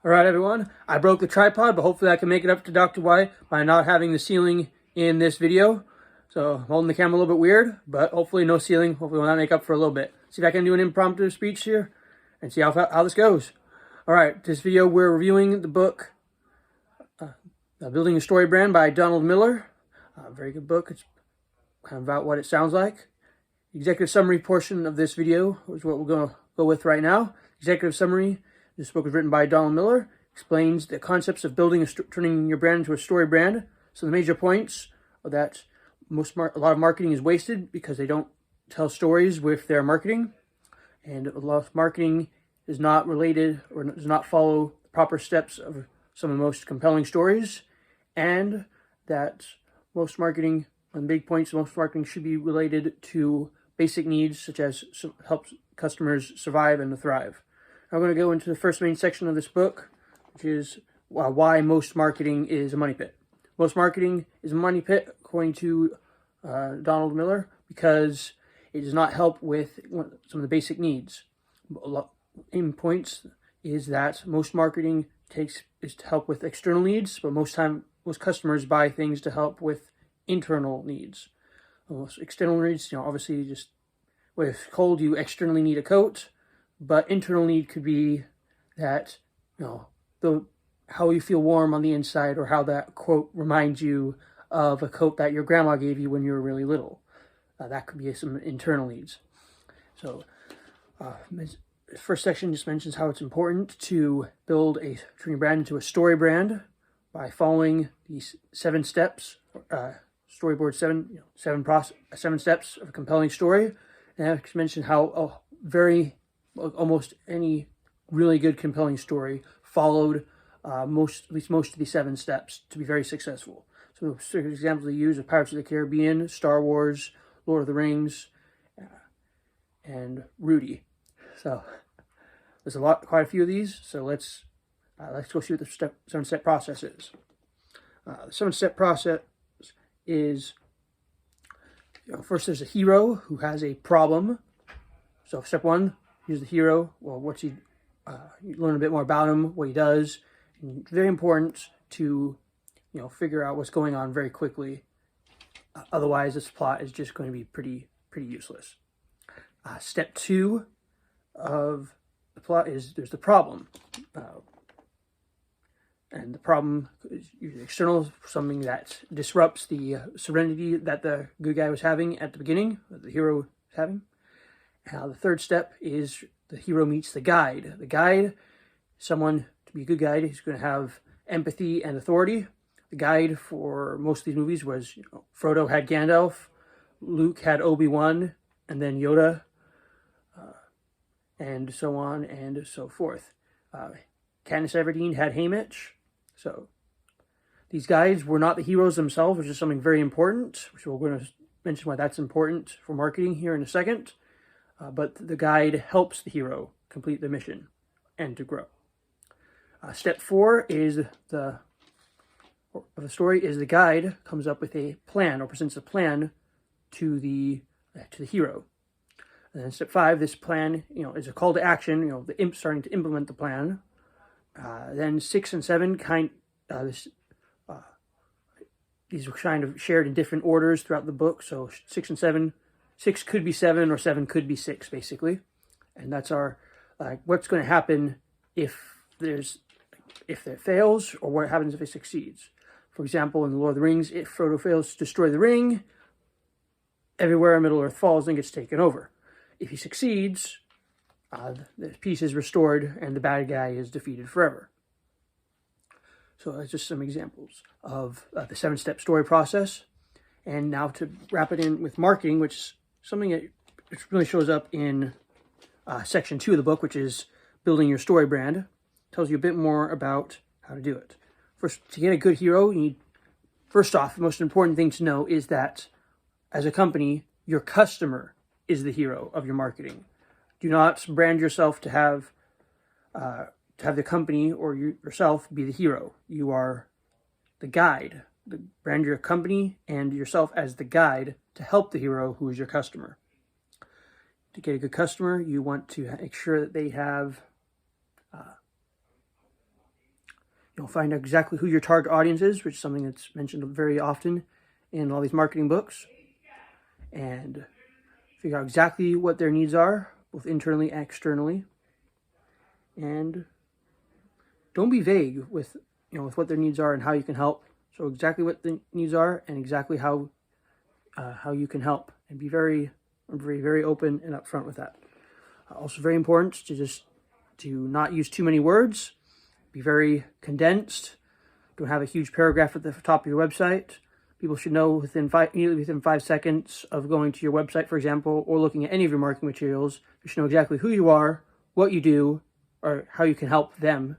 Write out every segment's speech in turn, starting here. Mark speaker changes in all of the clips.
Speaker 1: All right, everyone. I broke the tripod, but hopefully I can make it up to Dr. Y by not having the ceiling in this video. So I'm holding the camera a little bit weird, but hopefully no ceiling. Hopefully we'll not make up for a little bit. See if I can do an impromptu speech here and see how this goes. All right, this video we're reviewing the book Building a Story Brand by Donald Miller. Very good book. It's kind of about what it sounds like. The executive summary portion of this video is what we're going to go with right now. Executive summary. This book was written by Donald Miller. Explains the concepts of turning your brand into a story brand. So the major points are that a lot of marketing is wasted because they don't tell stories with their marketing, and a lot of marketing is not related or does not follow the proper steps of some of the most compelling stories, and that most marketing, on big points, most marketing should be related to basic needs such as help customers survive and to thrive. I'm going to go into the first main section of this book, which is why most marketing is a money pit. Most marketing is a money pit, according to Donald Miller, because it does not help with some of the basic needs. In points is that most marketing is to help with external needs, but most customers buy things to help with internal needs. Most external needs, obviously just when it's cold, you externally need a coat. But internal need could be that, how you feel warm on the inside, or how that quote reminds you of a coat that your grandma gave you when you were really little. That could be some internal needs. So, the first section just mentions how it's important to build a training brand into a story brand by following these 7 steps, storyboard 7 steps of a compelling story. And I mentioned how almost any really good compelling story followed at least most of these 7 steps to be very successful. So certain examples they use are Pirates of the Caribbean, Star Wars, Lord of the Rings, and Rudy. So there's quite a few of these. So let's go see what the 7-step process is. The 7-step process is, first there's a hero who has a problem. So step 1. Here's the hero. Well, you learn a bit more about him, what he does. And it's very important to, figure out what's going on very quickly. Otherwise, this plot is just going to be pretty useless. Step 2 of the plot is there's the problem. And the problem is usually external, something that disrupts the serenity that the good guy was having at the beginning, or the hero was having. The third step is the hero meets the guide. The guide, someone to be a good guide, who's going to have empathy and authority. The guide for most of these movies was Frodo had Gandalf, Luke had Obi-Wan, and then Yoda, and so on and so forth. Katniss Everdeen had Haymitch. So these guides were not the heroes themselves, which is something very important, which we're going to mention why that's important for marketing here in a second. But the guide helps the hero complete the mission and to grow. Step 4 is the story is the guide comes up with a plan or presents a plan to the hero. And then step 5, this plan is a call to action. The imp starting to implement the plan. Then 6 and 7 these are kind of shared in different orders throughout the book. So 6 and 7. 6 could be 7 or 7 could be 6, basically. And that's our, what's going to happen if it fails, or what happens if it succeeds. For example, in The Lord of the Rings, if Frodo fails to destroy the ring, everywhere in Middle-earth falls and gets taken over. If he succeeds, the peace is restored and the bad guy is defeated forever. So that's just some examples of the 7-step story process. And now to wrap it in with marketing, which is something that really shows up in section 2 of the book, which is building your story brand. It tells you a bit more about how to do it. First, to get a good hero, first off, the most important thing to know is that as a company, your customer is the hero of your marketing. Do not brand yourself to have the company or yourself be the hero. You are the guide. Brand your company and yourself as the guide to help the hero, who is your customer. To get a good customer, you want to make sure that they have You'll find out exactly who your target audience is, which is something that's mentioned very often in all these marketing books, and figure out exactly what their needs are, both internally and externally. And don't be vague with what their needs are and how you can help. So exactly what the needs are and exactly how you can help, and be very, very open and upfront with that. Also very important to not use too many words. Be very condensed. Don't have a huge paragraph at the top of your website. People should know immediately within 5 seconds of going to your website, for example, or looking at any of your marketing materials. You should know exactly who you are, what you do, or how you can help them,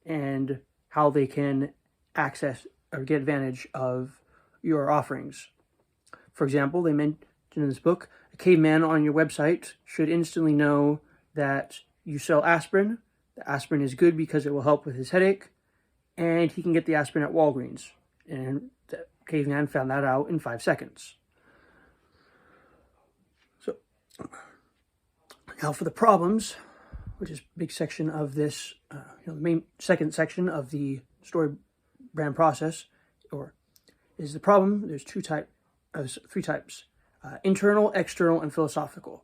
Speaker 1: and how they can access or get advantage of your offerings. For example, they mentioned in this book, a caveman on your website should instantly know that you sell aspirin. The aspirin is good because it will help with his headache, and he can get the aspirin at Walgreens. And the caveman found that out in 5 seconds. So now for the problems, which is a big section of this, the main second section of the story brand process, is the problem. There's three types: internal, external, and philosophical.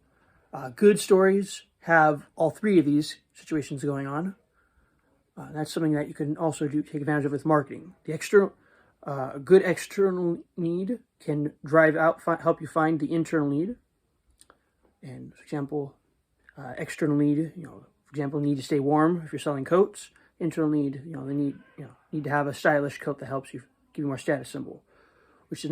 Speaker 1: Good stories have all three of these situations going on. That's something that you can also take advantage of with marketing. The good external need can help you find the internal need. And for example, external need, for example, need to stay warm if you're selling coats. Internal need, they need to have a stylish coat that helps you give you more status symbol. Which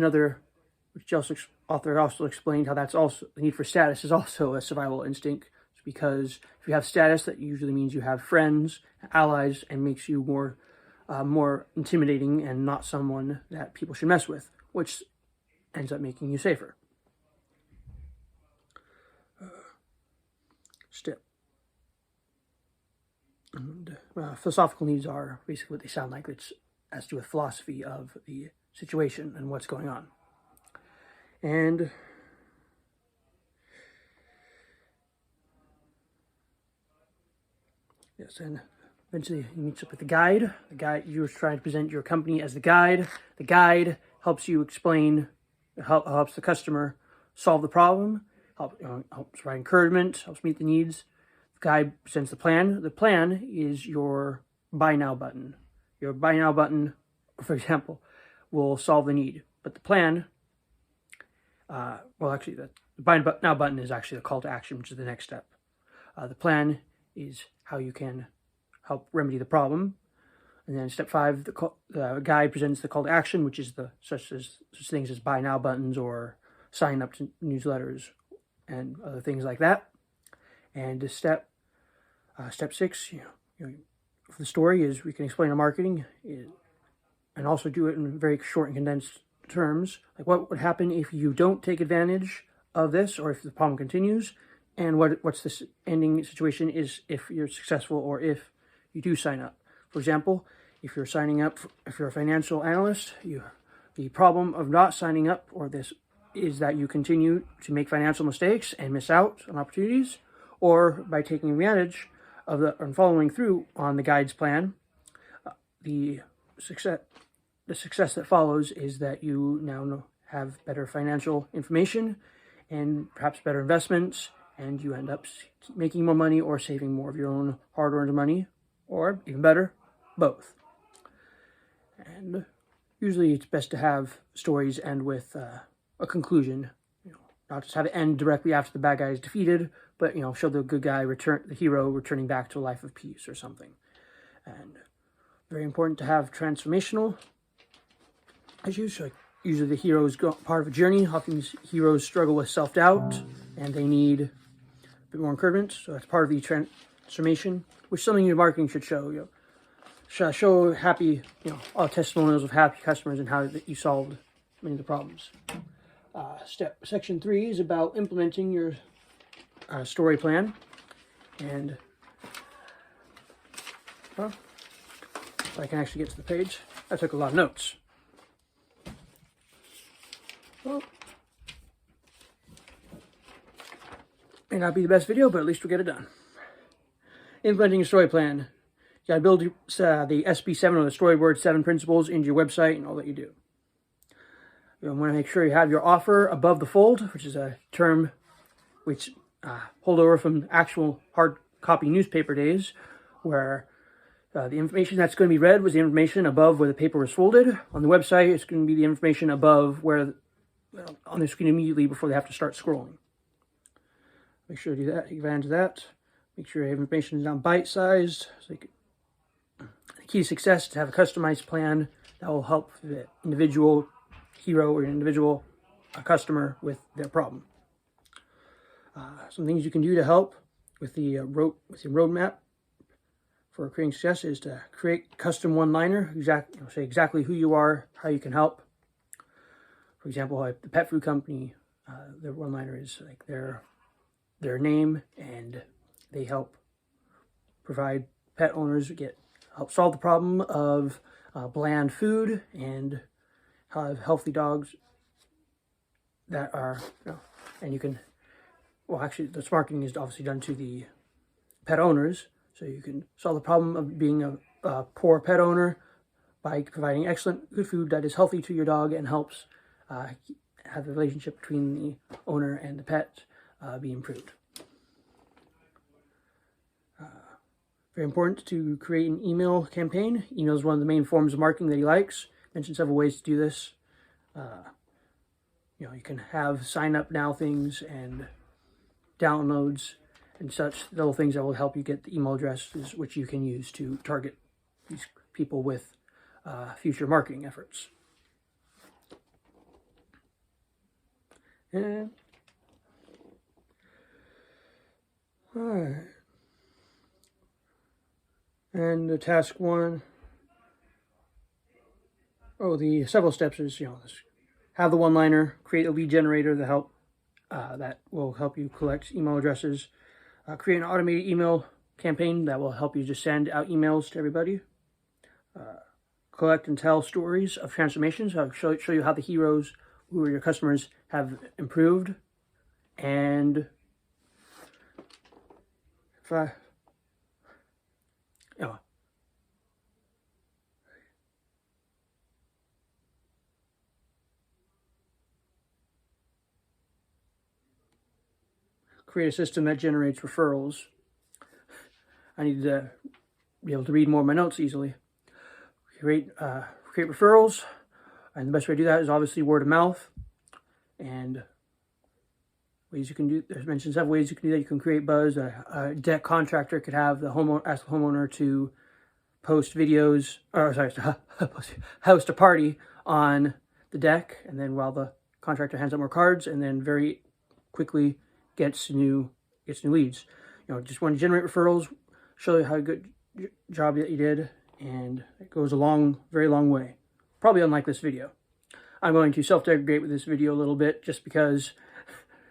Speaker 1: author also explained how that's also the need for status is also a survival instinct. It's because if you have status, that usually means you have friends, allies, and makes you more intimidating and not someone that people should mess with, which ends up making you safer. Philosophical needs are basically what they sound like. It has to do with philosophy of the situation and what's going on. And yes, and eventually he meets up with the guide. The guide, you're trying to present your company as the guide. The guide helps you helps the customer solve the problem, helps provide encouragement, helps meet the needs. The guide presents the plan. The plan is your buy now button. Your buy now button, for example, will solve the need. But the plan, the buy now button is actually the call to action, which is the next step. The plan is how you can help remedy the problem. And then step 5, the guide presents the call to action, which is such things as buy now buttons or sign up to newsletters and other things like that. And step 6, for the story is we can explain the marketing and also do it in very short and condensed terms. Like what would happen if you don't take advantage of this, or if the problem continues, and what's this ending situation is if you're successful or if you do sign up. For example, if you're signing up, if you're a financial analyst, the problem of not signing up is that you continue to make financial mistakes and miss out on opportunities, or by taking advantage of and following through on the guide's plan, the success that follows is that you now have better financial information and perhaps better investments, and you end up making more money or saving more of your own hard-earned money, or even better, both. And usually it's best to have stories end with a conclusion, not just have it end directly after the bad guy is defeated, but show the good guy the hero returning back to a life of peace or something. And very important to have transformational issues. Like usually the hero's part of a journey. Often heroes struggle with self-doubt and they need a bit more encouragement. So that's part of the transformation, which is something your marketing should show. Show happy, all testimonials of happy customers and how you solved many of the problems. Section 3 is about implementing your story plan. And if I can actually get to the page, I took a lot of notes. Well, may not be the best video, but at least we'll get it done. Implementing a story plan gotta build the SB7 or the Storyboard 7 principles into your website and all that you do. You want to make sure you have your offer above the fold, which is a term which hold over from actual hard copy newspaper days, where the information that's going to be read was the information above where the paper was folded. On the website, it's going to be the information above where on the screen immediately before they have to start scrolling. Make sure to do that, take advantage of that. Make sure your information is not bite-sized. The key to success is to have a customized plan that will help the individual hero or individual customer with their problem. Some things you can do to help with the roadmap for creating success is to create custom one-liner, say exactly who you are, how you can help. For example, the pet food company, their one-liner is like their name, and they help provide pet owners help solve the problem of bland food and have healthy dogs that are, and you can, well, actually, this marketing is obviously done to the pet owners, so you can solve the problem of being a poor pet owner by providing excellent, good food that is healthy to your dog and helps have the relationship between the owner and the pet be improved. Very important to create an email campaign. Email is one of the main forms of marketing that he likes. Mentioned several ways to do this. You can have sign up now things and downloads and such little things that will help you get the email addresses, which you can use to target these people with future marketing efforts. And all right. And task 1. The several steps is, have the one-liner, create a lead generator that will help you collect email addresses, create an automated email campaign that will help you just send out emails to everybody, collect and tell stories of transformations. I'll show you how the heroes who are your customers have improved, and create a system that generates referrals. I need to be able to read more of my notes easily. Create referrals, and the best way to do that is obviously word of mouth. And ways you can do, there's mentioned several ways you can do that. You can create buzz. A deck contractor could have ask the homeowner to post videos, host a party on the deck, and then while the contractor hands out more cards, and then very quickly gets new leads. Just want to generate referrals, show you how good job that you did, and it goes a very long way. Probably unlike this video. I'm going to self-degrade with this video a little bit just because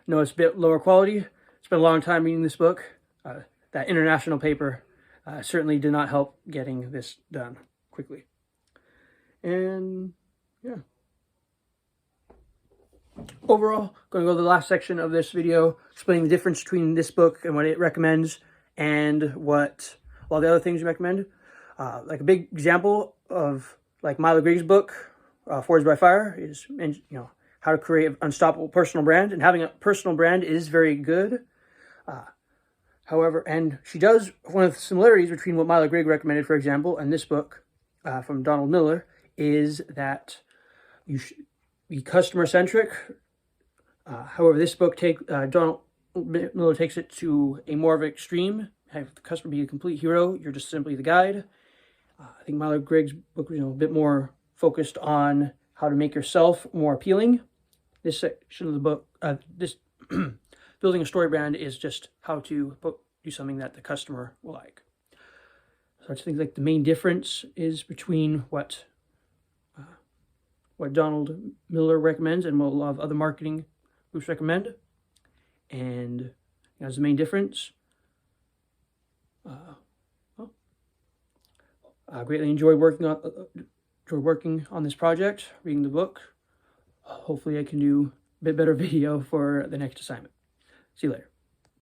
Speaker 1: it's a bit lower quality. It's been a long time reading this book. That international paper certainly did not help getting this done quickly. And yeah. Overall, going to go to the last section of this video, explaining the difference between this book and what it recommends and what all the other things we recommend. Like a big example of like Milo Griggs' book, Forged by Fire, is how to create an unstoppable personal brand. And having a personal brand is very good. However, and she does, one of the similarities between what Milo Griggs recommended, for example, and this book from Donald Miller, is that you should be customer-centric. However, this book Donald Miller takes it to a more of an extreme. Have the customer be a complete hero. You're just simply the guide. I think Milo Griggs' book was a bit more focused on how to make yourself more appealing. This section of the book, this building a story brand, is just how to do something that the customer will like. So I think like the main difference is between what Donald Miller recommends and what a lot of other marketing groups recommend. And as the main difference, I greatly enjoyed working on this project, reading the book. Hopefully I can do a bit better video for the next assignment. See you later.